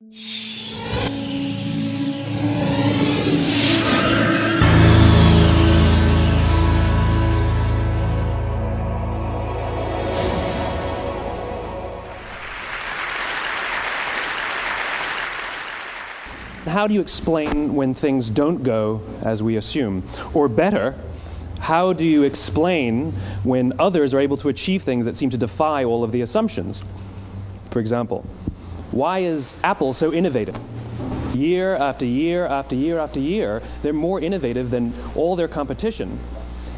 How do you explain when things don't go as we assume? Or better, how do you explain when others are able to achieve things that seem to defy all of the assumptions? For example, why is Apple so innovative? Year after year after year after year, they're more innovative than all their competition.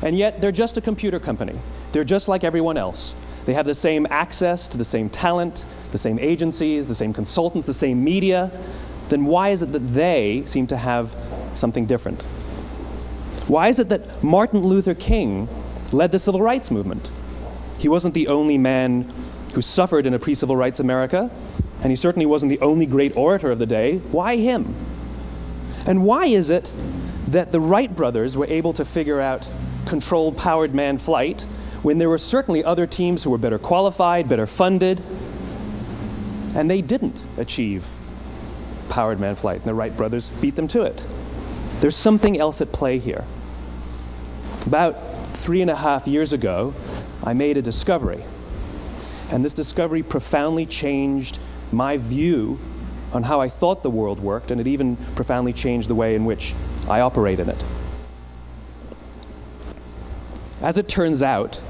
And yet, they're just a computer company. They're just like everyone else. They have the same access to the same talent, the same agencies, the same consultants, the same media. Then why is it that they seem to have something different? Why is it that Martin Luther King led the civil rights movement? He wasn't the only man who suffered in a pre-civil rights America, and he certainly wasn't the only great orator of the day. Why him? And why is it that the Wright brothers were able to figure out controlled powered manned flight when there were certainly other teams who were better qualified, better funded, and they didn't achieve powered manned flight, and the Wright brothers beat them to it? There's something else at play here. About 3.5 years ago, I made a discovery, and this discovery profoundly changed my view on how I thought the world worked, and it even profoundly changed the way in which I operate in it. As it turns out,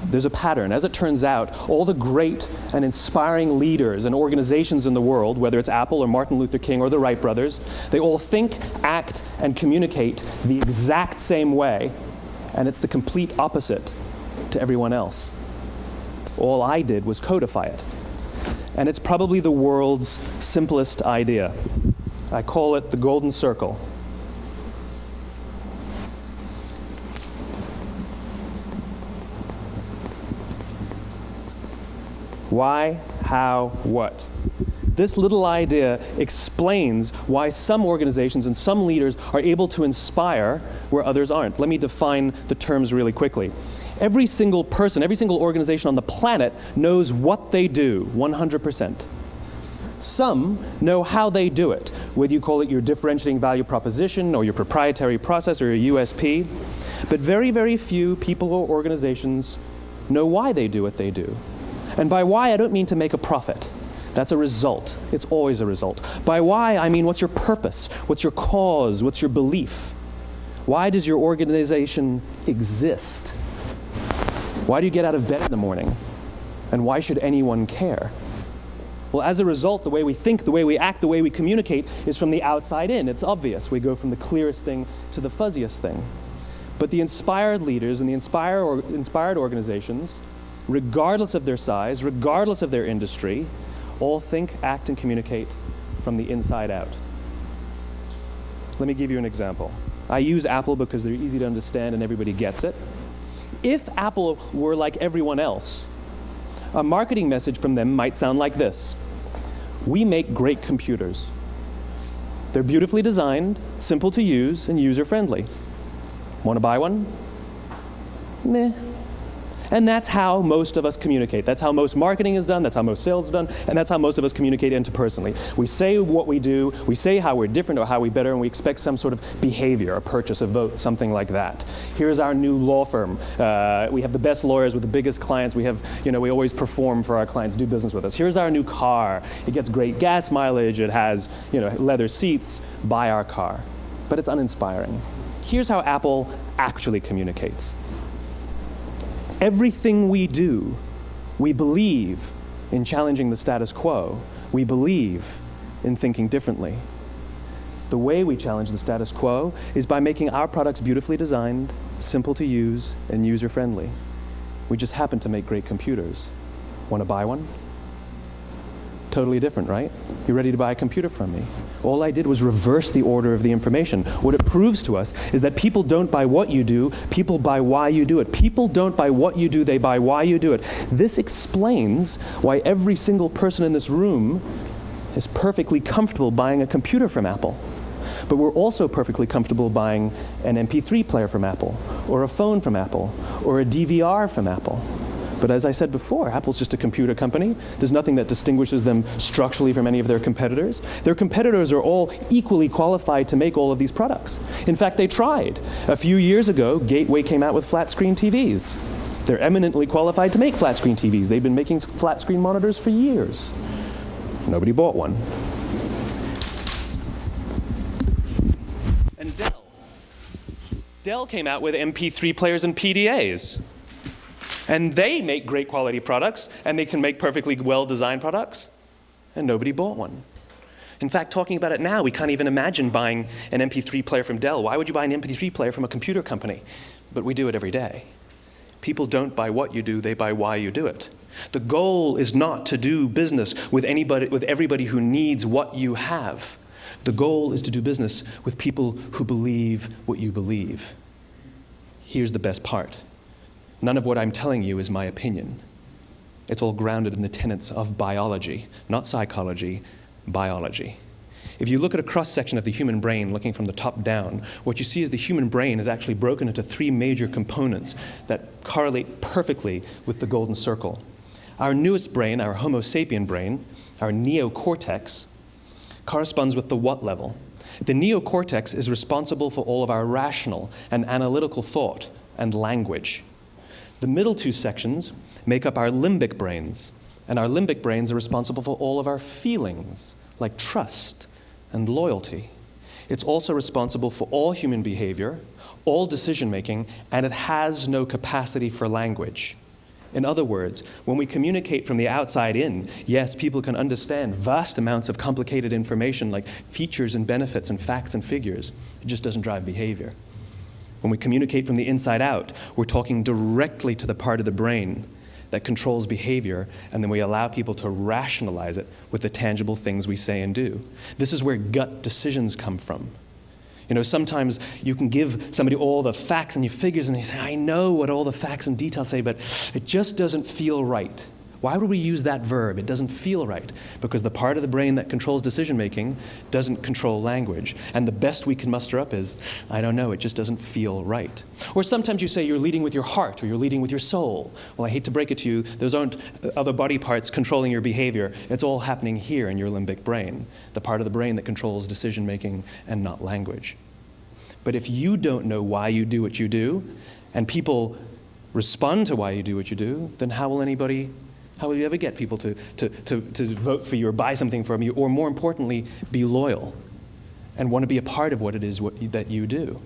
there's a pattern. As it turns out, all the great and inspiring leaders and organizations in the world, whether it's Apple or Martin Luther King or the Wright brothers, they all think, act, and communicate the exact same way, and it's the complete opposite to everyone else. All I did was codify it. And it's probably the world's simplest idea. I call it the golden circle. Why, how, what? This little idea explains why some organizations and some leaders are able to inspire where others aren't. Let me define the terms really quickly. Every single person, every single organization on the planet knows what they do, 100%. Some know how they do it, whether you call it your differentiating value proposition or your proprietary process or your USP. But very, very few people or organizations know why they do what they do. And by why, I don't mean to make a profit. That's a result. It's always a result. By why, I mean what's your purpose? What's your cause? What's your belief? Why does your organization exist? Why do you get out of bed in the morning? And why should anyone care? Well, as a result, the way we think, the way we act, the way we communicate is from the outside in. It's obvious. We go from the clearest thing to the fuzziest thing. But the inspired leaders and the inspired organizations, regardless of their size, regardless of their industry, all think, act, and communicate from the inside out. Let me give you an example. I use Apple because they're easy to understand and everybody gets it. If Apple were like everyone else, a marketing message from them might sound like this. We make great computers. They're beautifully designed, simple to use, and user-friendly. Want to buy one? Meh. And that's how most of us communicate. That's how most marketing is done, that's how most sales is done, and that's how most of us communicate interpersonally. We say what we do, we say how we're different or how we're better, and we expect some sort of behavior, a purchase, a vote, something like that. Here's our new law firm. We have the best lawyers with the biggest clients. We have, we always perform for our clients, do business with us. Here's our new car. It gets great gas mileage. It has, leather seats. Buy our car. But it's uninspiring. Here's how Apple actually communicates. Everything we do, we believe in challenging the status quo. We believe in thinking differently. The way we challenge the status quo is by making our products beautifully designed, simple to use, and user-friendly. We just happen to make great computers. Want to buy one? Totally different, right? You ready to buy a computer from me? All I did was reverse the order of the information. What it proves to us is that people don't buy what you do, people buy why you do it. People don't buy what you do, they buy why you do it. This explains why every single person in this room is perfectly comfortable buying a computer from Apple. But we're also perfectly comfortable buying an MP3 player from Apple, or a phone from Apple, or a DVR from Apple. But as I said before, Apple's just a computer company. There's nothing that distinguishes them structurally from any of their competitors. Their competitors are all equally qualified to make all of these products. In fact, they tried. A few years ago, Gateway came out with flat-screen TVs. They're eminently qualified to make flat-screen TVs. They've been making flat-screen monitors for years. Nobody bought one. And Dell came out with MP3 players and PDAs. And they make great quality products, and they can make perfectly well-designed products, and nobody bought one. In fact, talking about it now, we can't even imagine buying an MP3 player from Dell. Why would you buy an MP3 player from a computer company? But we do it every day. People don't buy what you do, they buy why you do it. The goal is not to do business with everybody who needs what you have. The goal is to do business with people who believe what you believe. Here's the best part. None of what I'm telling you is my opinion. It's all grounded in the tenets of biology, not psychology, biology. If you look at a cross-section of the human brain, looking from the top down, what you see is the human brain is actually broken into 3 major components that correlate perfectly with the golden circle. Our newest brain, our Homo sapien brain, our neocortex, corresponds with the what level. The neocortex is responsible for all of our rational and analytical thought and language. The middle 2 sections make up our limbic brains, and our limbic brains are responsible for all of our feelings, like trust and loyalty. It's also responsible for all human behavior, all decision-making, and it has no capacity for language. In other words, when we communicate from the outside in, yes, people can understand vast amounts of complicated information like features and benefits and facts and figures. It just doesn't drive behavior. When we communicate from the inside out, we're talking directly to the part of the brain that controls behavior, and then we allow people to rationalize it with the tangible things we say and do. This is where gut decisions come from. You know, sometimes you can give somebody all the facts and your figures, and they say, I know what all the facts and details say, but it just doesn't feel right. Why would we use that verb? It doesn't feel right. Because the part of the brain that controls decision-making doesn't control language. And the best we can muster up is, I don't know, it just doesn't feel right. Or sometimes you say you're leading with your heart or you're leading with your soul. Well, I hate to break it to you, those aren't other body parts controlling your behavior. It's all happening here in your limbic brain, the part of the brain that controls decision-making and not language. But if you don't know why you do what you do, and people respond to why you do what you do, then how will you ever get people to vote for you or buy something from you, or more importantly, be loyal and want to be a part of what it is that you do?